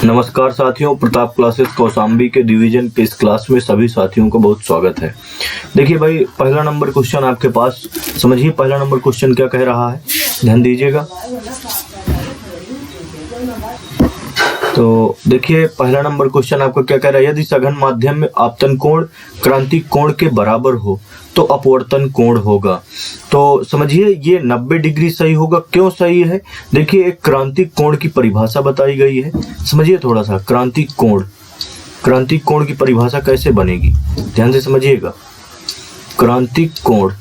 नमस्कार साथियों, प्रताप क्लासेस कौशाम्बी के डिवीजन के इस क्लास में सभी साथियों को बहुत स्वागत है। देखिए भाई, पहला नंबर क्वेश्चन आपके पास, समझिए पहला नंबर क्वेश्चन क्या कह रहा है, ध्यान दीजिएगा। तो देखिए पहला नंबर क्वेश्चन आपका क्या कह रहा है, यदि सघन माध्यम में आपतन कोण क्रांतिक कोण के बराबर हो तो अपवर्तन कोण होगा। तो समझिए ये 90 डिग्री सही होगा। क्यों सही है? देखिए एक क्रांतिक कोण की परिभाषा बताई गई है, समझिए थोड़ा सा। क्रांतिक कोण की परिभाषा कैसे बनेगी, ध्यान से समझिएगा। क्रांतिक कोण,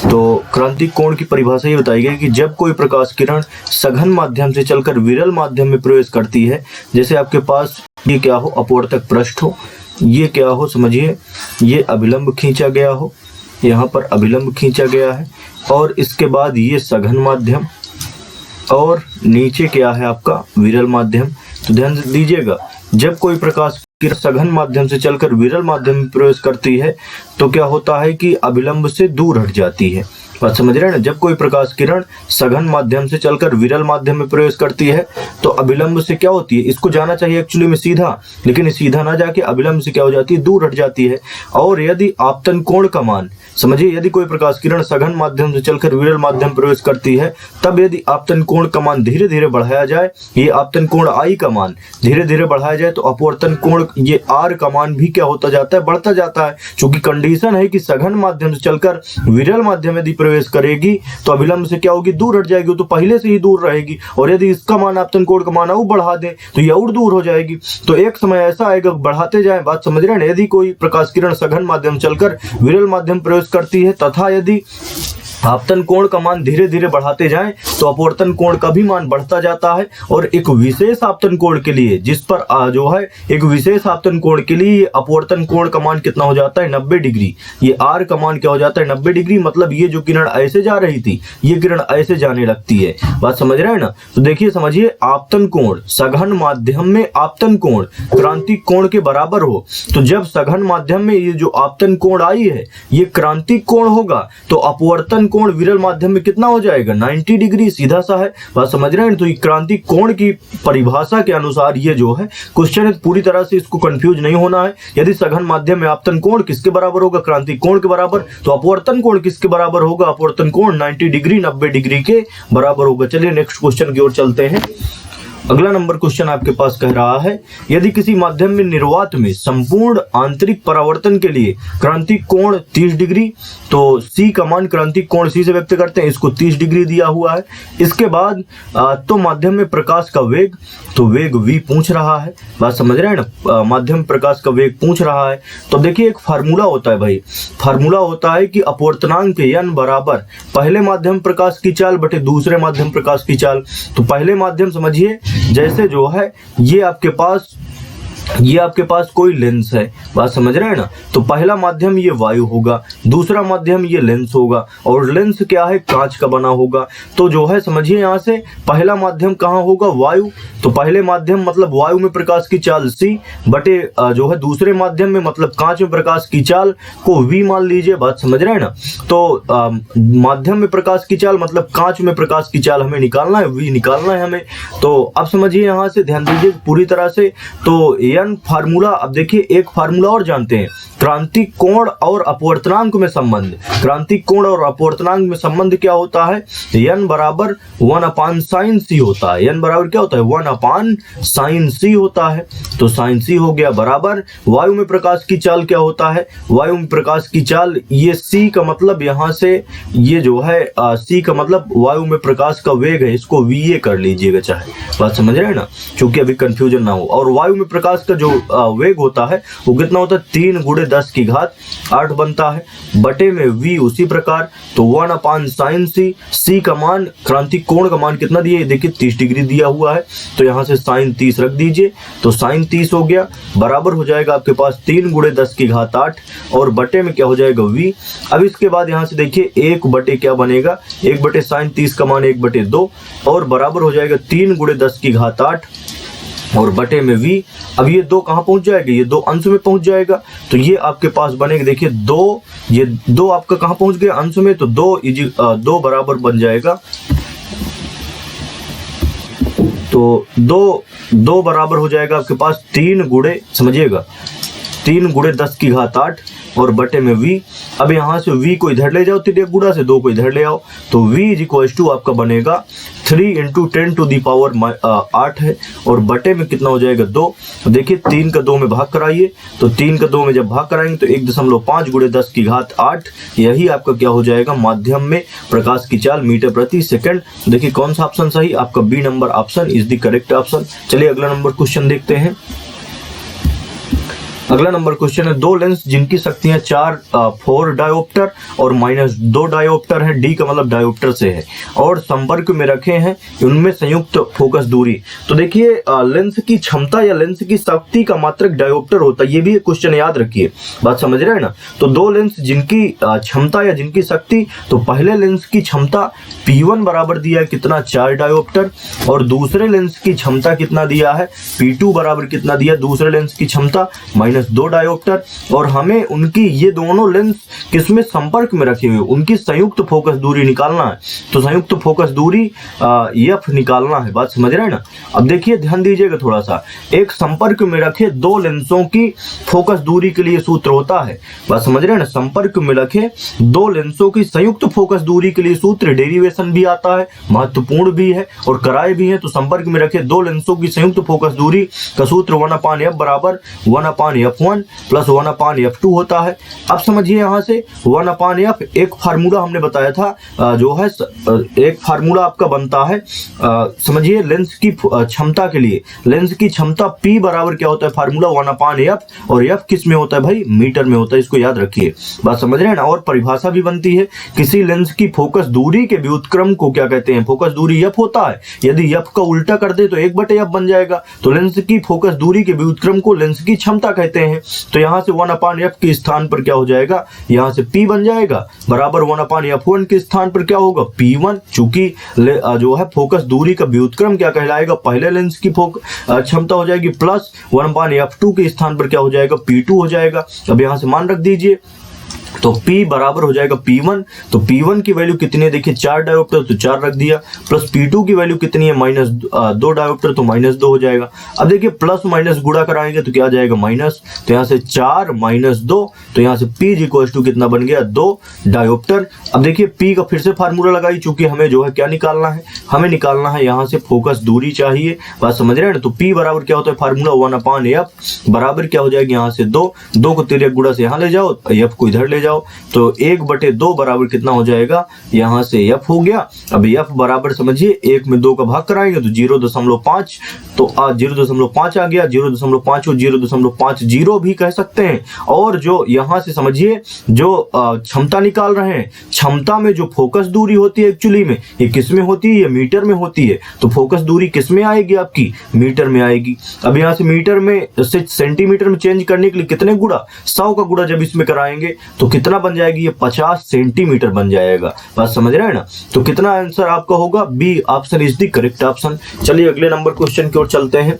तो क्रांतिक कोण की परिभाषा ये बताई गई कि जब कोई प्रकाश किरण सघन माध्यम से चलकर विरल माध्यम में प्रवेश करती है, जैसे आपके पास ये क्या हो, अपवर्तक पृष्ठ हो, ये क्या हो, समझिए ये अभिलंब खींचा गया हो, यहाँ पर अभिलंब खींचा गया है, और इसके बाद ये सघन माध्यम और नीचे क्या है आपका विरल माध्यम। तो ध्यान दीजिएगा, जब कोई प्रकाश किरण सघन माध्यम से चलकर विरल माध्यम में प्रवेश करती है तो क्या होता है कि अभिलंब से दूर हट जाती है। बात समझ रहे हैं ना? जब कोई प्रकाश किरण सघन माध्यम से चलकर विरल माध्यम में प्रवेश करती है तो अभिलंब से क्या होती है, इसको जाना चाहिए एक्चुअली में सीधा, लेकिन सीधा ना जाके अभिलंब से क्या हो जाती है, दूर हट जाती है। और यदि आपतन कोण का मान, समझिए यदि कोई प्रकाश किरण सघन माध्यम से चलकर विरल माध्यम प्रवेश करती है, तब यदि आपतन कोण का मान धीरे धीरे बढ़ाया जाए, ये आपतन कोण आई का मान धीरे धीरे बढ़ाया जाए, तो अपवर्तन कोण ये आर का मान भी क्या होता जाता है, बढ़ता जाता है। क्योंकि कंडीशन है कि सघन माध्यम से चलकर विरल माध्यम यदि प्रवेश करेगी तो अभिलंब से क्या होगी, दूर हट जाएगी, तो पहले से ही दूर रहेगी। और यदि इसका मान आपतन कोण का मान और बढ़ा दें तो ये और दूर हो जाएगी। तो एक समय ऐसा आएगा, बढ़ाते जाएं, बात समझ रहे हैं। यदि कोई प्रकाश किरण सघन माध्यम चलकर विरल माध्यम प्रवेश करती है तथा यदि आपतन कोण का मान धीरे धीरे बढ़ाते जाएं तो अपवर्तन कोण का भी मान बढ़ता जाता है। और एक विशेष आपतन कोण के लिए, जिस पर जो है एक विशेष आपतन कोण के लिए अपवर्तन कोण का मान कितना हो जाता है, 90 डिग्री। ये आर का मान क्या हो जाता है, 90 डिग्री। मतलब ये जो किरण ऐसे जा रही थी, ये किरण ऐसे जाने लगती है। बात समझ रहे हैं ना? तो देखिए समझिए, आपतन कोण सघन माध्यम में आपतन कोण क्रांतिक कोण के बराबर हो, तो जब सघन माध्यम में ये जो आपतन कोण आई है ये क्रांतिक कोण होगा, तो अपवर्तन कोण विरल माध्यम में कितना हो जाएगा, 90 डिग्री, सीधा सा है। बात समझ रहे हैं? तो क्रांतिक कोण की परिभाषा के अनुसार ये जो है क्वेश्चन है, पूरी तरह से इसको कंफ्यूज नहीं होना है। यदि सघन माध्यम में आपतन कोण किसके बराबर होगा, क्रांतिक कोण के बराबर, तो अपवर्तन कोण किसके बराबर होगा, अपवर्तन कोण 90 डिग्री 90 डिग्री के बराबर होगा। चलिए नेक्स्ट क्वेश्चन की ओर चलते हैं। अगला नंबर क्वेश्चन आपके पास कह रहा है, यदि किसी माध्यम में निर्वात में संपूर्ण आंतरिक परावर्तन के लिए क्रांतिक कोण 30 डिग्री, तो C का मान क्रांतिक कोण C से व्यक्त करते हैं, इसको 30 डिग्री दिया हुआ है। इसके बाद तो माध्यम में प्रकाश का वेग, तो वेग v पूछ रहा है। बात समझ रहे हैं ना? माध्यम प्रकाश का वेग पूछ रहा है। तो देखिए एक फार्मूला होता है भाई, फार्मूला होता है कि अपवर्तनांक n बराबर पहले माध्यम प्रकाश की चाल बटे दूसरे माध्यम प्रकाश की चाल। तो पहले माध्यम समझिए, जैसे जो है ये आपके पास कोई लेंस है, बात समझ रहे हैं ना? तो पहला माध्यम ये वायु होगा, दूसरा माध्यम ये लेंस होगा, और लेंस क्या है, कांच का बना होगा। तो जो है समझिए यहाँ से पहला माध्यम कहाँ होगा, वायु। तो पहले माध्यम मतलब वायु में प्रकाश की चाल C बटे जो है दूसरे माध्यम में मतलब कांच में प्रकाश की चाल को V मान लीजिए। बात समझ रहे हैं ना? तो माध्यम में प्रकाश की चाल मतलब कांच में प्रकाश की चाल हमें निकालना है, V निकालना है हमें। तो अब समझिए यहाँ से, ध्यान दीजिए पूरी तरह से। तो n फार्मूला, अब देखिए एक फार्मूला और जानते हैं, क्रांतिक कोण और अपवर्तनांक में संबंध। क्रांतिक कोण और अपवर्तनांक में संबंध क्या होता है, n बराबर 1/sin c होता है। n बराबर क्या होता है, 1/sin c होता है। तो sin c हो गया बराबर वायु में प्रकाश की चाल क्या होता है, वायु में प्रकाश की चाल, ये c का मतलब यहाँ से ये जो है c का मतलब वायु में प्रकाश का वेग है, इसको va कर लीजिएगा चाहे। बात समझ रहे हैं ना? क्योंकि अभी कंफ्यूजन ना हो। और वायु में प्रकाश का जो वेग होता है वो कितना होता है, 3 × 10⁸ बनता है, बटे में v उसी प्रकार। तो 1/sin c, c का मान क्रांतिक कोण का मान कितना दिए, देखिए 30 डिग्री दिया हुआ है, तो यहाँ से sin 30 रख दीजिए। तो sin 30 हो गया, बराबर हो जाएगा आपके पास 3 × 10⁸, और बटे में क्या हो जाएगा, v। अब इसके बाद यहाँ से देखिए 1 बटे क्या बनेगा, 1 बटे sin 30 का मान 1/2, और बराबर हो जाएगा 3 × 10⁸, और बटे में v। अब ये 2 कहाँ पहुंच जाएगा, ये 2 अंश में पहुंच जाएगा। तो ये आपके पास बनेगा, देखिए 2, ये 2 आपका कहाँ पहुंच गया, अंश में। तो 2 बराबर बन जाएगा तो दो बराबर हो जाएगा आपके पास 3 गुणे, समझिएगा 3 गुणे 10 की घात 8 और बटे में v। अब यहाँ से v को इधर ले जाओ, 3 गुणा से 2 को इधर ले आओ, तो v इज इक्वल टू आपका बनेगा 3 × 10⁻8 है और बटे में कितना हो जाएगा 2। तो देखिए 3 का 2 में भाग कराइए, तो 3 का 2 में जब भाग कराएंगे तो 1.5 गुणे 10 की घात 8, यही आपका क्या हो जाएगा माध्यम में प्रकाश की चाल मीटर प्रति सेकंड। तो देखिए कौन सा ऑप्शन सही, आपका B number option is the correct option. चलिए अगला नंबर क्वेश्चन देखते हैं। अगला नंबर क्वेश्चन है, 2 लेंस जिनकी शक्तियां 4 डायोप्टर और -2 डायोप्टर है, डी का मतलब डायोप्टर से है, और संपर्क में रखे हैं, उनमें संयुक्त फोकस दूरी। तो देखिए लेंस की क्षमता या लेंस की शक्ति का मात्रक डायोप्टर होता है, ये भी एक क्वेश्चन याद रखिए, बात समझ रहे हैं ना। तो 2 लेंस जिनकी क्षमता या जिनकी शक्ति, तो पहले लेंस की क्षमता P1 बराबर दिया है कितना 4 डायोप्टर, और दूसरे लेंस की क्षमता कितना दिया है P2 बराबर कितना दिया, दूसरे लेंस की क्षमता -2 डायोप्टर, और हमें उनकी ये दोनों लेंस किसमें संपर्क में रखे हुए, उनकी संयुक्त फोकस दूरी निकालना है। तो संयुक्त फोकस दूरी F निकालना है, बात समझ रहे हैं ना। अब देखिए ध्यान दीजिएगा थोड़ा सा, एक संपर्क में रखे 2 लेंसों की फोकस दूरी के लिए सूत्र होता है, बात समझ रहे हैं ना। संपर्क में रखे 2 लेंसों की संयुक्त फोकस दूरी के लिए सूत्र, डेरिवेशन भी आता है, महत्वपूर्ण भी है और कराए भी है। तो संपर्क में रखे 2 लेंसों की संयुक्त फोकस दूरी का सूत्र 1/f बराबर 1/f1 प्लस 1/f2 होता है। अब समझिए यहाँ से 1/f एक फार्मूला हमने बताया था, जो है एक फार्मूला आपका बनता है, समझिए लेंस की क्षमता के लिए, लेंस की क्षमता P बराबर क्या होता है फार्मूला 1/f, और f किस में होता है भाई, मीटर में होता है, इसको याद रखिए, बात समझ रहे हैं ना। और परिभाषा भी बनती है, किसी लेंस की फोकस दूरी के व्युत्क्रम को क्या कहते हैं, फोकस दूरी f होता है। यदि f का उल्टा कर दे तो 1/f बन जाएगा, तो लेंस की फोकस दूरी के व्युत्क्रम को लेंस की क्षमता कहते हैं। तो यहाँ से 1/f के स्थान पर क्या हो जाएगा, यहाँ से P बन जाएगा बराबर 1/f1 के स्थान पर क्या होगा P1, चूंकि जो है फोकस दूरी का व्युत्क्रम क्या कहलाएगा, पहले लेंस की क्षमता हो जाएगी, प्लस 1/f2 के स्थान पर क्या हो जाएगा P2 हो जाएगा। अब यहाँ से मान रख दीजिए, तो P बराबर हो जाएगा P1, तो P1 की वैल्यू कितनी है, देखिए 4 डायोप्टर तो 4 रख दिया, प्लस P2 की वैल्यू कितनी है -2 डायोप्टर तो -2 हो जाएगा। अब देखिए प्लस माइनस गुणा कराएंगे तो क्या आ जाएगा माइनस, तो यहाँ से 4 -2, तो यहाँ से P इक्वल टू कितना बन गया 2 डायोप्टर। अब देखिए P का फिर से फार्मूला लगाई, चूंकि हमें जो है क्या निकालना है, हमें निकालना है यहाँ से फोकस दूरी चाहिए, बात समझ रहे हैं ना। तो P बराबर क्या होता है फार्मूला 1/f बराबर क्या हो जाएगा, यहाँ से 2 को 3 गुणा से यहाँ ले जाओ, f को इधर ले जाओ, तो 1/2 बराबर कितना हो जाएगा, यहाँ से f हो गया। अब f बराबर समझिए 1 में 2 का भाग कराएंगे तो 0.5, तो 0.5 आ गया, 0.5 को 0.50 भी कह सकते हैं। और जो यहाँ से समझिए जो क्षमता निकाल रहे हैं, क्षमता में जो फोकस दूरी होती है एक्चुअली में ये किस में होती है, ये मीटर में होती है। तो फोकस दूरी किस में आएगी आपकी, मीटर में आएगी। अब यहाँ से मीटर में से सेंटीमीटर में चेंज करने के लिए कितने गुणा, 100 का गुणा जब इसमें कराएंगे तो कितना बन जाएगी, ये 50 सेंटीमीटर बन जाएगा, बात समझ रहे हैं ना। तो कितना आंसर आपका होगा, B option is the correct option. चलिए अगले नंबर क्वेश्चन की ओर चलते हैं।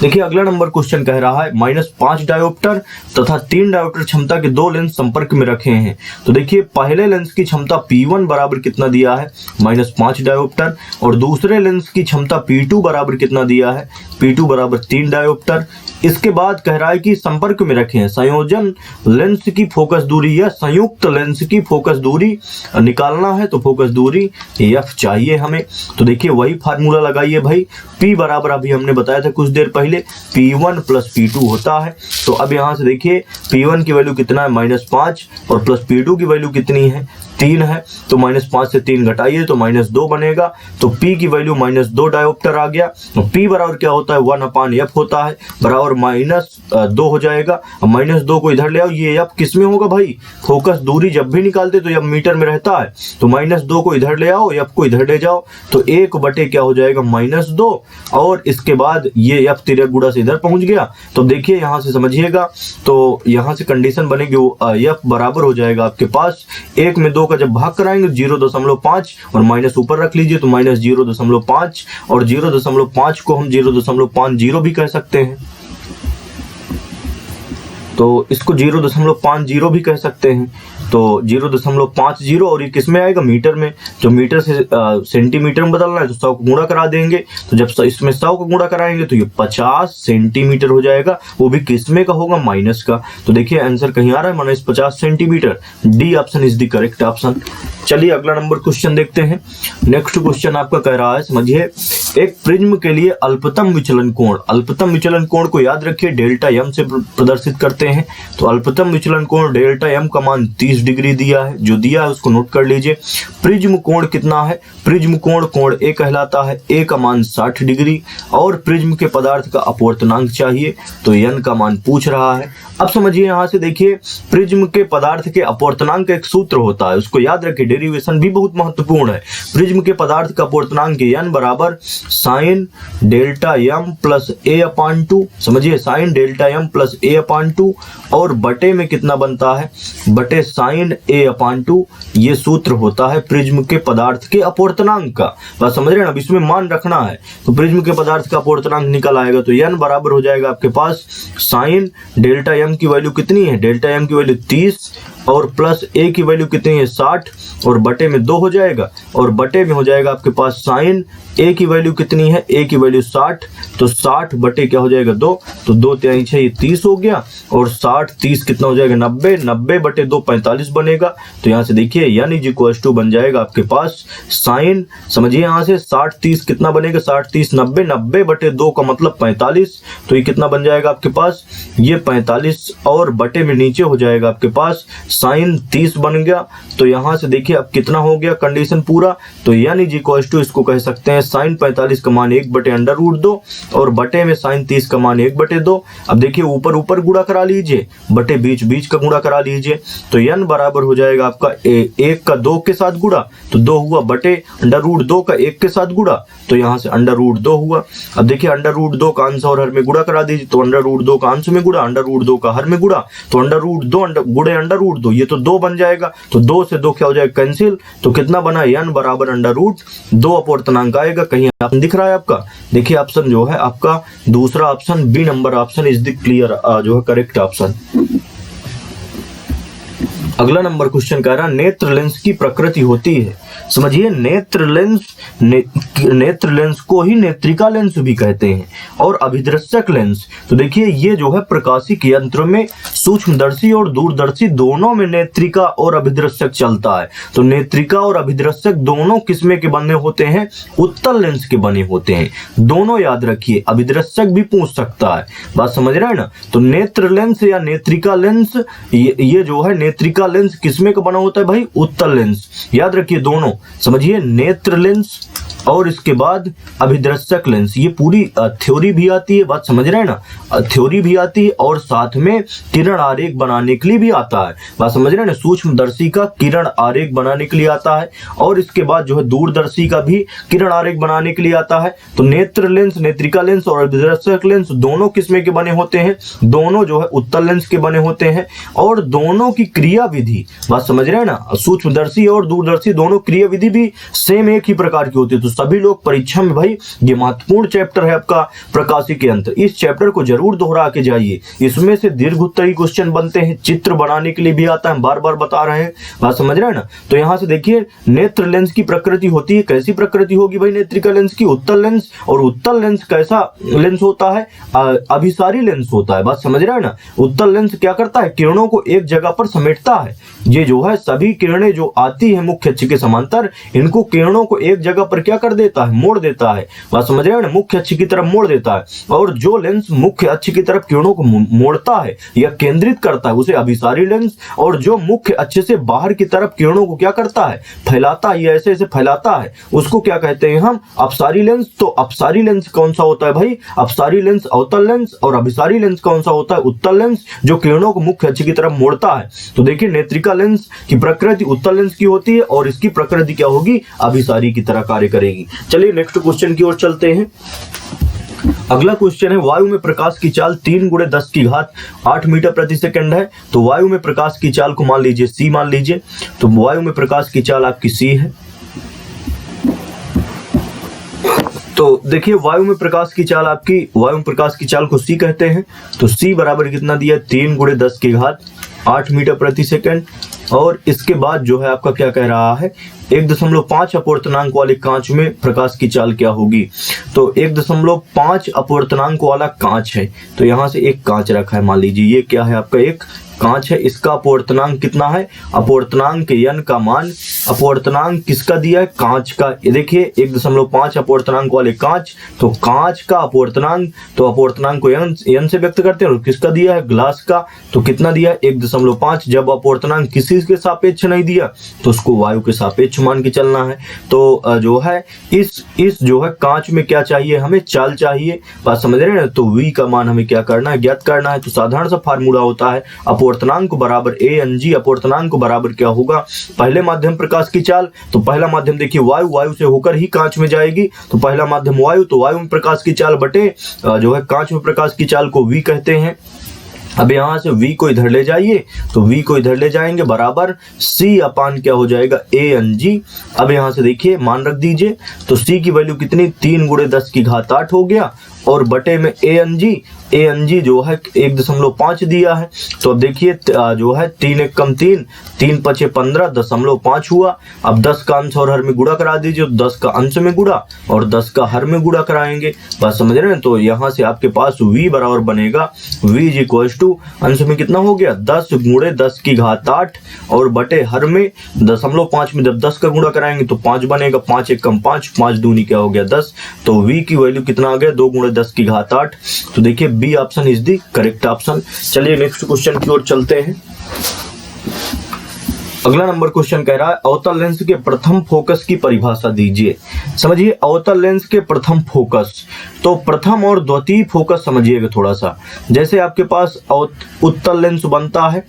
देखिए अगला नंबर क्वेश्चन कह रहा है -5 डायोप्टर तथा 3 डायोप्टर क्षमता के 2 लेंस संपर्क में रखे हैं। तो देखिए पहले लेंस की क्षमता P1 बराबर कितना दिया है -5 डायोप्टर, और दूसरे लेंस की क्षमता P2 बराबर कितना दिया है, P2 बराबर 3 डायोप्टर। इसके बाद कह रहा है कि संपर्क में रखे हैं, संयोजन लेंस की फोकस दूरी या संयुक्त लेंस की फोकस दूरी निकालना है, तो फोकस दूरी f चाहिए हमें। तो देखिए वही फार्मूला लगाइए भाई, P बराबर अभी हमने बताया था कुछ देर पहले P1 प्लस P2 होता है। तो अब यहाँ से देखिए P1 की वैल्यू कितना है -5 और प्लस P2 की वैल्यू कितनी है 3 है, तो -5 से 3 घटाइए तो -2 बनेगा। तो P की वैल्यू -2 डायोप्टर आ गया। तो P बराबर क्या होता है 1/f होता है, बराबर -2 हो जाएगा। -2 को इधर ले आओ, ये f किस में होगा भाई, फोकस दूरी जब भी निकालते तो जब मीटर में रहता है, तो -2 को इधर ले आओ, f को इधर ले जाओ, तो 1/, क्या हो जाएगा -2, और इसके बाद ये f 3 गुणा से इधर पहुंच गया। तो देखिए यहाँ से समझिएगा, तो यहाँ से कंडीशन बनेगी f बराबर हो जाएगा आपके पास 1 में 2 का जब भाग कराएंगे 0.5 और माइनस ऊपर रख लीजिए तो -0.5, और 0.5 को हम 0.50 भी कह सकते हैं, तो इसको 0.50 भी कह सकते हैं। तो 0.50 और ये किस में आएगा, मीटर में। जो मीटर से सेंटीमीटर में बदलना है तो 100 को गुणा करा देंगे, तो जब इसमें 100 को गुणा कराएंगे तो ये 50 सेंटीमीटर हो जाएगा, वो भी किस में का होगा, माइनस का। तो देखिए आंसर कहीं आ रहा है -50 centimetre. D option is the correct option. चलिए अगला नंबर क्वेश्चन देखते हैं। नेक्स्ट क्वेश्चन आपका कह रहा है, समझिए, एक प्रिज्म के लिए अल्पतम विचलन कोण, अल्पतम विचलन कोण को याद रखिए डेल्टा एम से प्रदर्शित करते हैं। तो अल्पतम विचलन कोण डेल्टा एम का मान 30 डिग्री दिया है, जो दिया है उसको नोट कर लीजिए। प्रिज्म कोण कितना है, प्रिज्म कोण कोण ए कहलाता है, ए का मान 60 डिग्री, और प्रिज्म के पदार्थ का अपवर्तनांक चाहिए, तो एन का मान पूछ रहा है। अब समझिए यहाँ से देखिए, प्रिज्म के पदार्थ के अपवर्तनांक का एक सूत्र होता है, उसको याद रखिए, डेरिवेशन भी बहुत महत्वपूर्ण है। प्रिज्म के पदार्थ का अपवर्तनांक एन बराबर साइन डेल्टा एम प्लस ए अपान 2, समझिए साइन डेल्टा एम प्लस ए अपान 2, और बटे में कितना बनता है, बटे साइन ए अपान 2, ये सूत्र होता है प्रिज्म के पदार्थ के अपवर्तनांक का। बात समझ रहे हैं ना, अब इसमें मान रखना है, तो प्रिज्म के पदार्थ का अपवर्तनांक निकल आएगा, तो एन बराबर हो जाएगा आपके पास साइन डेल्टा एम की वैल्यू कितनी है, डेल्टा एम की वैल्यू 30, और प्लस ए की वैल्यू कितनी है 60, और बटे में 2 हो जाएगा, और बटे में हो जाएगा आपके पास साइन ए की वैल्यू कितनी है, ए की वैल्यू 60, तो 60 बटे क्या हो जाएगा 2, तो 2 3 6 ये 30 हो गया, और 60 30 कितना हो जाएगा 90, 90 बटे 2 45 बनेगा। तो यहाँ से देखिए यानी जी इक्वल्स टू बन जाएगा आपके पास साइन, समझिए यहाँ से 60 30 कितना बनेगा, 60 30 90, 90 बटे 2 का मतलब 45, तो ये कितना बन जाएगा आपके पास, ये 45, और बटे में नीचे हो जाएगा आपके पास साइन 30 बन गया। तो यहाँ से देखिए अब कितना हो गया कंडीशन पूरा, तो यानी जी इक्वल्स टू इसको कह सकते हैं साइन 45 का मान 1 बटे अंडर रूट 2, और बटे में साइन 30 का मान 1 बटे 2। अब देखिए ऊपर ऊपर गुणा करा लीजिए, बटे बीच बीच का गुणा करा लीजिए, तो n बराबर हो जाएगा आपका 1 का 2 के साथ गुणा, तो 2 हुआ, बटे अंडर रूट 2 का 1 के साथ गुणा, तो यहाँ से अंडर रूट 2 हुआ। अब देखिए अंडर रूट 2 का अंश और हर में गुणा करा दीजिए, तो अंडर रूट 2 का अंश में गुणा, अंडर रूट 2 का हर में गुणा, तो अंडर रूट 2 गुणे अंडर रूट 2, ये तो 2 बन जाएगा, तो 2 से 2 क्या हो जाएगा कैंसिल, तो कितना बना n बराबर अंडर रूट 2 अपवर्तनांक आएगा। कहीं ऑप्शन दिख रहा है आपका, देखिए ऑप्शन जो है आपका दूसरा option B number option is the clear जो है करेक्ट ऑप्शन। अगला नंबर क्वेश्चन कह रहा है नेत्र लेंस की प्रकृति होती है, समझिए नेत्र लेंस को ही नेत्रिका लेंस भी कहते हैं, और अभिदृश्यक लेंस, तो देखिए ये जो है प्रकाशिक यंत्र में सूक्ष्मदर्शी और दूरदर्शी दोनों में नेत्रिका और अभिदृश्यक चलता है। तो नेत्रिका और अभिदृश्यक दोनों किस्में के बने होते हैं, उत्तल लेंस के बने होते हैं, दोनों याद रखिए, अभिदृश्यक भी पूछ सकता है, बात समझ रहे हैं ना। तो नेत्र लेंस या नेत्रिका लेंस, ये जो है नेत्रिका लेंस किसमें का बना होता है भाई, उत्तल लेंस, याद रखिए दोनों, समझिए नेत्र लेंस और इसके बाद अभिदृश्यक लेंस, ये पूरी थ्योरी भी आती है, बात समझ रहे हैं ना, थ्योरी भी आती है और साथ में किरण आरेख बनाने के लिए भी आता है, बात समझ रहे हैं ना, सूक्ष्मदर्शी का किरण आरेख बनाने के लिए आता है, और इसके बाद जो है दूरदर्शी का भी किरण आरेख बनाने के लिए आता है। तो नेत्र लेंस, नेत्रिका लेंस और अभिदृश्यक लेंस दोनों किस्में के बने होते हैं, दोनों जो है उत्तल लेंस के बने होते हैं, और दोनों की क्रिया विधि, बात समझ रहे हैं ना, सूक्ष्मदर्शी और दूरदर्शी दोनों क्रिया विधि भी सेम एक ही प्रकार की होती है। तो सभी लोग परीक्षा में भाई ये महत्वपूर्ण चैप्टर है आपका प्रकाशिक यंत्र, इस चैप्टर को जरूर दोहरा के जाइए, इसमें से दीर्घ उत्तरीय क्वेश्चन बनते हैं, चित्र बनाने के लिए भी आता है, बार बार बता रहे हैं, बात समझ रहे हैं ना। तो यहाँ से देखिए नेत्र लेंस की प्रकृति होती है, कैसी प्रकृति होगी भाई नेत्रिका लेंस की, उत्तल लेंस, और उत्तल लेंस कैसा लेंस होता है, अभिसारी लेंस होता है, बात समझ रहे हैं ना। उत्तल लेंस क्या करता है, किरणों को एक जगह पर समेटता है, ये जो है सभी किरणें जो आती है मुख्य अक्ष के समांतर, इनको किरणों को एक जगह पर क्या कर देता है, मोड़ देता है, बात समझ रहे हैं ना, मुख्य अक्ष की तरफ मोड़ देता है, और जो लेंस मुख्य अक्ष की तरफ किरणों को मोड़ता है या केंद्रित करता है उसे अभिसारी लेंस, और जो मुख्य अक्ष से बाहर की तरफ किरणों को क्या करता है, फैलाता है, या ऐसे ऐसे फैलाता है, उसको क्या कहते हैं हम, अपसारी लेंस। तो अपसारी लेंस कौन सा होता है भाई, अपसारी लेंस अवतल लेंस, और अभिसारी लेंस कौन सा होता है, उत्तल लेंस, जो किरणों को मुख्य अक्ष की तरफ मोड़ता है। तो देखिए नेत्रिका लेंस की प्रकृति उत्तल लेंस की होती है, और इसकी प्रकृति क्या होगी, अभिसारी की तरह कार्य करेगी। चलिए नेक्स्ट क्वेश्चन की ओर चलते हैं। अगला क्वेश्चन है वायु में प्रकाश की चाल 3 × 10⁸ मीटर प्रति सेकंड है। तो वायु में प्रकाश की चाल को मान लीजिए c मान लीजिए, तो वायु में प्रकाश की चाल आपकी c है। तो देखिए वायु में प्रकाश की चाल आपकी, वायु में प्रकाश की चाल को c कहते हैं। तो c बराबर कितना दिया, 3 × 10⁸ मीटर प्रति सेकंड। और इसके बाद जो है आपका क्या कह रहा है, 1.5 अपवर्तनांक वाले कांच में प्रकाश की चाल क्या होगी। तो 1.5 अपवर्तनांक वाला कांच है, तो यहाँ से एक कांच रखा है, मान लीजिए ये क्या है आपका एक कांच है, इसका अपवर्तनांक कितना है, अपवर्तनांक n का मान, अपवर्तनांक किसका दिया है, कांच का। ये देखिए 1.5 अपवर्तनांक वाले कांच, तो कांच का अपवर्तनांक, तो अपवर्तनांक को n से व्यक्त करते हैं, और किसका दिया है, ग्लास का, तो कितना दिया है 1.5। जब अपवर्तनांक किसी के सापेक्ष नहीं दिया तो उसको वायु के सापेक्ष मान के चलना है। तो जो है इस जो है कांच में क्या चाहिए, हमें चाल चाहिए, बात समझ रहे हैं। तो v का मान हमें क्या करना है, ज्ञात करना है। तो साधारण सा फार्मूला होता है अपवर्तनांक बराबर ANG, अपवर्तनांक बराबर क्या होगा, पहले माध्यम प्रकाश की चाल, तो पहला माध्यम देखिए वायु, वायु से होकर ही कांच में जाएगी, तो पहला माध्यम वायु, तो वायु में प्रकाश की चाल बटे जो है कांच में प्रकाश की चाल को v कहते हैं। अब यहाँ से v को इधर ले जाइए, तो v को इधर ले जाएंगे बराबर c अपान क्या हो जाएगा, ANG। अब यहाँ से देखिए मान रख दीजिए, तो c की वैल्यू कितनी, 3 × 10⁸ हो गया, और बटे में ANG जो है 1.5 दिया है। तो अब देखिए जो है 3 × 1 = 3, 3 × 5 = 15, 0.5 हुआ। अब 10 का अंश और हर में गुणा करा दीजिए, 10 का अंश में गुणा और 10 का हर में गुणा कराएंगे, बात समझ रहे हैं। तो यहाँ से आपके पास v बराबर बनेगा, v = अंश में कितना हो गया, 10 × 10⁸ और बटे हर में 0.5 में जब 10 का गुणा कराएंगे तो 5 बनेगा, 5 × 1 = 5, 5 दूनी क्या हो गया 10। तो v की वैल्यू कितना आ गया, 2 × 10⁸। तो देखिए B option is the correct option. चलिए नेक्स्ट क्वेश्चन की ओर चलते हैं। अगला नंबर क्वेश्चन कह रहा है अवतल लेंस के प्रथम फोकस की परिभाषा दीजिए। समझिए अवतल लेंस के प्रथम फोकस, तो प्रथम और द्वितीय फोकस समझिएगा थोड़ा सा। जैसे आपके पास उत्तल लेंस बनता है,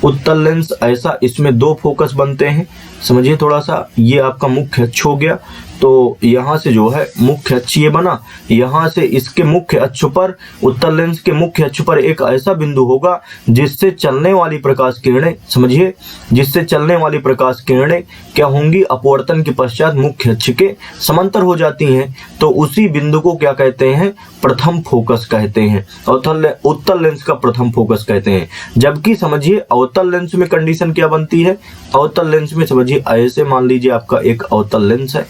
उत्तल लेंस ऐसा, इसमें 2 फोकस बनते हैं, समझिए थोड़ा सा। ये आपका मुख्य अक्ष हो गया, तो यहाँ से जो है मुख्य अक्ष ये बना, यहाँ से इसके मुख्य अक्ष पर, उत्तल लेंस के मुख्य अक्ष पर एक ऐसा बिंदु होगा जिससे चलने वाली प्रकाश किरणें, समझिए जिससे चलने वाली प्रकाश किरणें क्या होंगी, अपवर्तन के पश्चात मुख्य अक्ष के समांतर हो जाती हैं। तो उसी बिंदु को क्या कहते हैं, प्रथम फोकस कहते हैं, उत्तल लेंस का प्रथम फोकस कहते हैं। जबकि समझिए अवतल लेंस में कंडीशन क्या बनती है, अवतल लेंस में समझिए ऐसे मान लीजिए आपका एक अवतल लेंस है,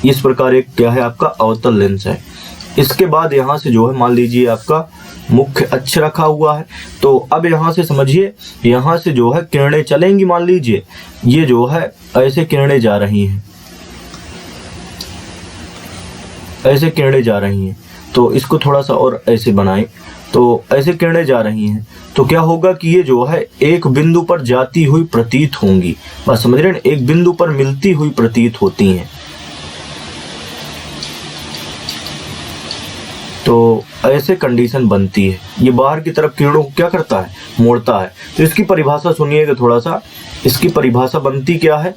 इस प्रकार एक क्या है आपका अवतल लेंस है। इसके बाद यहाँ से जो है मान लीजिए आपका मुख्य अक्ष रखा हुआ है। तो अब यहाँ से समझिए, यहाँ से जो है किरणें चलेंगी, मान लीजिए ये जो है ऐसे किरणें जा रही हैं, ऐसे किरणें जा रही हैं। तो इसको थोड़ा सा और ऐसे बनाएं, तो ऐसे किरणें जा रही हैं, तो क्या होगा कि ये जो है एक बिंदु पर जाती हुई प्रतीत होंगी, बस समझ रहे हैं, एक बिंदु पर मिलती हुई प्रतीत होती हैं। तो ऐसे कंडीशन बनती है, ये बाहर की तरफ किरणों को क्या करता है, मोड़ता है। तो इसकी परिभाषा सुनिएगा थोड़ा सा, इसकी परिभाषा बनती क्या है,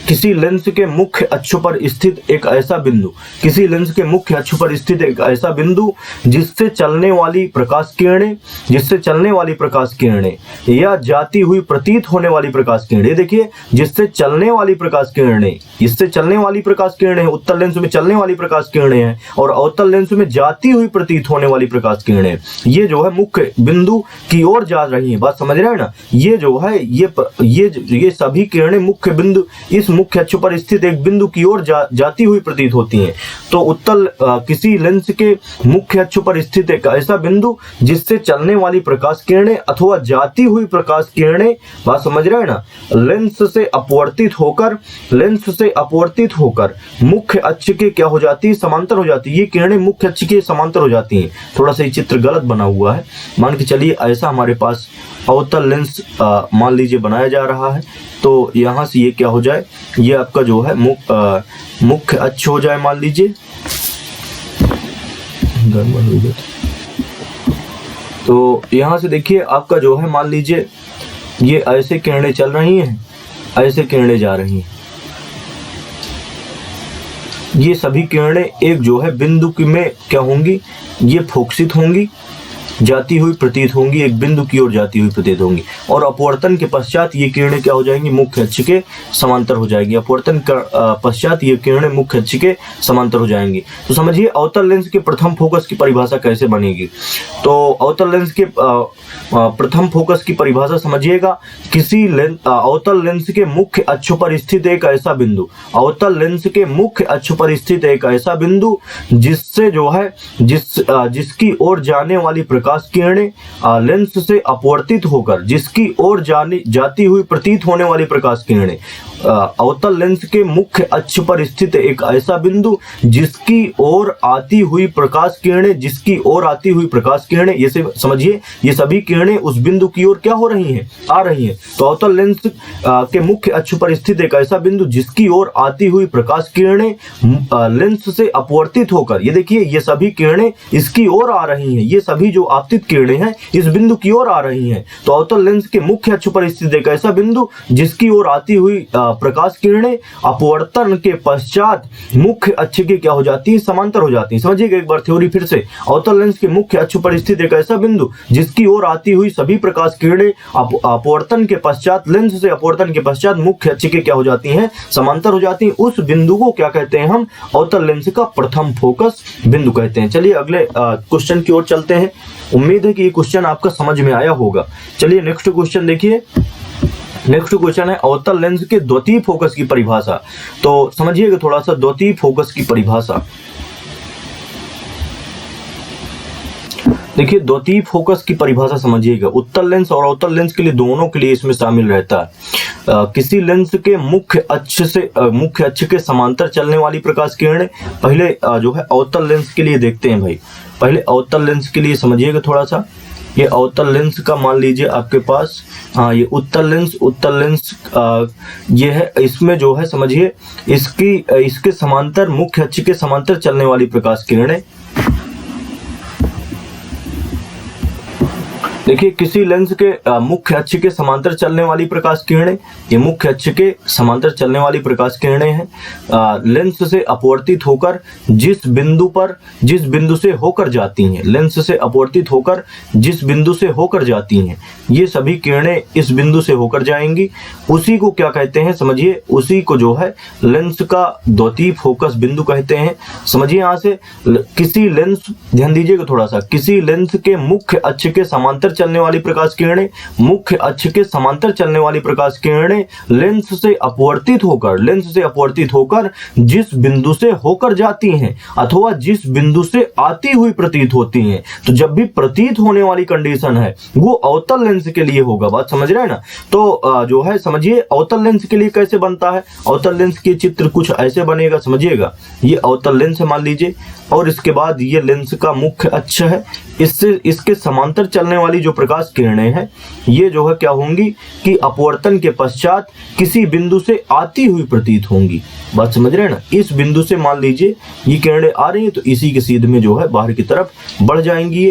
किसी लेंस के मुख्य अक्ष पर स्थित एक ऐसा बिंदु, किसी लेंस के मुख्य अक्ष पर स्थित एक ऐसा बिंदु जिससे चलने वाली प्रकाश किरणें, जिससे चलने वाली प्रकाश किरणें या जाती हुई प्रतीत होने वाली प्रकाश किरणें, देखिए जिससे चलने वाली प्रकाश किरणें, इससे चलने वाली प्रकाश किरणें, उत्तल लेंस में चलने वाली प्रकाश किरणें हैं और अवतल लेंस में जाती हुई प्रतीत होने वाली प्रकाश किरणें, ये जो है मुख्य बिंदु की ओर जा रही हैं, बात समझ रहे हैं ना। ये जो है ये सभी किरणें मुख्य बिंदु, इस मुख्य अक्ष पर स्थित एक बिंदु की ओर जाती हुई प्रतीत होती हैं। तो उत्तल किसी लेंस के मुख्य अक्ष पर स्थित एक ऐसा बिंदु जिससे चलने वाली प्रकाश किरणें अथवा जाती हुई प्रकाश किरणें, बात समझ रहे हैं ना, लेंस से अपवर्तित होकर मुख्य अक्ष के क्या हो जाती है, समांतर हो जाती है। ये किरणें मुख्य अक्ष के समांतर हो जाती हैं। थोड़ा सा ये चित्र गलत बना हुआ है, मान के चलिए ऐसा हमारे पास अवतल लेंस मान लीजिए बनाया जा रहा है। तो यहाँ से ये क्या हो जाए, ये आपका जो है मुख्य अक्ष हो जाए, मान लीजिए तो यहाँ से देखिए आपका जो है मान लीजिए ये ऐसे किरणें चल रही हैं, ऐसे किरणें जा रही हैं। ये सभी किरणें एक जो है बिंदु में क्या होंगी, ये फोकसित होंगी, जाती हुई प्रतीत होंगी, एक बिंदु की ओर जाती हुई प्रतीत होंगी, और अपवर्तन के पश्चात ये किरणें क्या हो जाएंगी, मुख्य अक्ष के समांतर हो जाएगी। अपवर्तन का पश्चात ये किरणें मुख्य अक्ष के समांतर हो जाएंगी। तो समझिए अवतल लेंस के प्रथम फोकस की परिभाषा कैसे बनेगी। तो अवतल लेंस के प्रथम फोकस की परिभाषा समझिएगा, किसी अवतल लेंस के मुख्य अक्ष पर स्थित एक ऐसा बिंदु, अवतल लेंस के मुख्य अक्ष पर स्थित एक ऐसा बिंदु जिससे जो है जिसकी ओर जाने वाली प्रकाश किरणें लेंस से अपवर्तित होकर जिसकी ओर जाती हुई प्रतीत होने वाली प्रकाश किरणें, अवतल लेंस के मुख्य अक्ष पर स्थित एक ऐसा बिंदु जिसकी ओर आती हुई प्रकाश किरणें, जिसकी ओर आती हुई प्रकाश किरणें, ये समझिए ये सभी किरणें उस बिंदु की ओर क्या हो रही हैं, आ रही हैं। तो अवतल लेंस के मुख्य अक्ष पर स्थित एक ऐसा बिंदु जिसकी ओर आती हुई प्रकाश किरणें लेंस से अपवर्तित होकर, ये देखिए ये सभी किरणें इसकी ओर आ रही हैं, ये सभी जो आपतित किरणें हैं इस बिंदु की ओर आ रही हैं। तो अवतल लेंस के मुख्य अक्ष पर स्थित एक ऐसा बिंदु जिसकी ओर आती हुई प्रकाश किरणें अपवर्तन के पश्चात मुख्य अक्ष के क्या हो जाती है, समांतर हो जाती है। समझिएगा एक बार थ्योरी फिर से, अवतल लेंस के मुख्य अक्ष पर स्थित एक ऐसा बिंदु जिसकी ओर आती हुई सभी प्रकाश किरणें अपवर्तन के पश्चात लेंस से अपवर्तन के पश्चात मुख्य अक्ष के क्या हो जाती हैं, समांतर हो जाती हैं। उस बिंदु को क्या कहते हैं हम, अवतल लेंस का प्रथम फोकस बिंदु कहते हैं। चलिए अगले क्वेश्चन की ओर चलते हैं। उम्मीद है कि ये क्वेश्चन आपका समझ में आया होगा। चलिए नेक्स्ट क्वेश्चन देखिए। नेक्स्ट क्वेश्चन है अवतल लेंस के द्वितीय फोकस की परिभाषा। तो समझिएगा थोड़ा सा द्वितीय फोकस की परिभाषा। देखिए द्वितीय फोकस की परिभाषा समझिएगा, उत्तल लेंस और अवतल लेंस के लिए दोनों के लिए इसमें शामिल रहता है। किसी लेंस के मुख्य अक्ष के समांतर चलने वाली प्रकाश किरणें, पहले जो है अवतल लेंस के लिए देखते हैं भाई। पहले अवतल लेंस के लिए समझिएगा थोड़ा सा, ये अवतल लेंस का मान लीजिए आपके पास, हाँ ये उत्तल लेंस ये है। इसमें जो है समझिए इसके समांतर मुख्य अक्ष के समांतर चलने वाली प्रकाश किरणें, देखिए किसी लेंस के मुख्य अक्ष के समांतर चलने वाली प्रकाश किरणें, ये मुख्य अक्ष के समांतर चलने वाली प्रकाश किरणें हैं। लेंस से अपवर्तित होकर जिस बिंदु से होकर जाती हैं, लेंस से अपवर्तित होकर जिस बिंदु से होकर जाती हैं, ये सभी किरणें इस बिंदु से होकर जाएंगी। उसी को क्या कहते हैं, समझिए उसी को जो है लेंस का द्वितीय फोकस बिंदु कहते हैं। समझिए यहाँ से किसी लेंस, ध्यान दीजिएगा थोड़ा सा, किसी लेंस के मुख्य अक्ष के समांतर चलने वाली प्रकाश किरणें, मुख्य अक्ष के समांतर चलने वाली प्रकाश किरणें लेंस से अपवर्तित होकर जिस बिंदु से होकर जाती हैं अथवा जिस बिंदु से आती हुई प्रतीत होती हैं। तो जब भी प्रतीत होने वाली कंडीशन है वो अवतल लेंस के लिए होगा। बात समझ रहे हैं ना। तो जो है समझिए अवतल लेंस के लिए कैसे बनता है, अवतल लेंस के चित्र कुछ ऐसे बनेगा। समझिएगा ये अवतल लेंस मान लीजिए, और इसके बाद ये लेंस का मुख्य अक्ष है, इसके समांतर चलने वाली जो प्रकाश किरणें हैं ये जो है क्या होंगी कि अपवर्तन के पश्चात किसी बिंदु से आती हुई प्रतीत होंगी। बात समझ रहे हैं ना। इस बिंदु से मान लीजिए ये किरणें आ रही हैं तो इसी के सीध में जो है बाहर की तरफ बढ़ जाएंगी।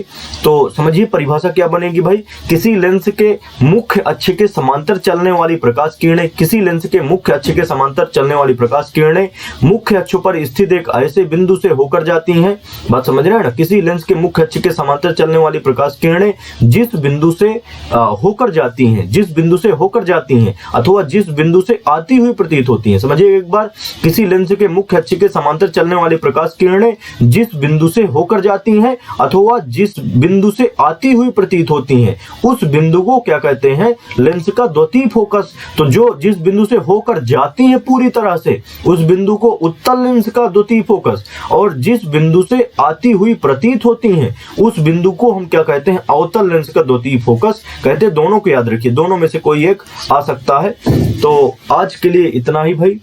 तो समझिए परिभाषा क्या बनेगी भाई, किसी लेंस के मुख्य अक्ष के समांतर चलने वाली प्रकाश किरणें, किसी लेंस के मुख्य अक्ष के समांतर चलने वाली प्रकाश किरणें मुख्य अक्ष पर स्थित एक ऐसे बिंदु से होकर जाती हैं। बात समझ रहे हैं ना। किसी लेंस के मुख्य अक्ष के समांतर चलने वाली प्रकाश किरणें जिस बिंदु से होकर जाती हैं, अथवा जिस बिंदु से आती हुई प्रतीत होती हैं। समझिए एक बार, किसी लेंस के मुख्य अक्ष के समांतर चलने वाली प्रकाश किरणें जिस बिंदु से होकर जाती हैं अथवा जिस बिंदु से आती हुई प्रतीत होती हैं, उस बिंदु को क्या कहते हैं, लेंस का द्वितीय फोकस। तो जो जिस बिंदु से होकर जाती है पूरी तरह से, उस बिंदु को उत्तल लेंस का द्वितीय फोकस, और जिस बिंदु से आती हुई प्रतीत होती हैं उस बिंदु को हम क्या कहते हैं, अवतल लेंस का द्वितीय फोकस कहते हैं। दोनों को याद रखिए, दोनों में से कोई एक आ सकता है। तो आज के लिए इतना ही भाई।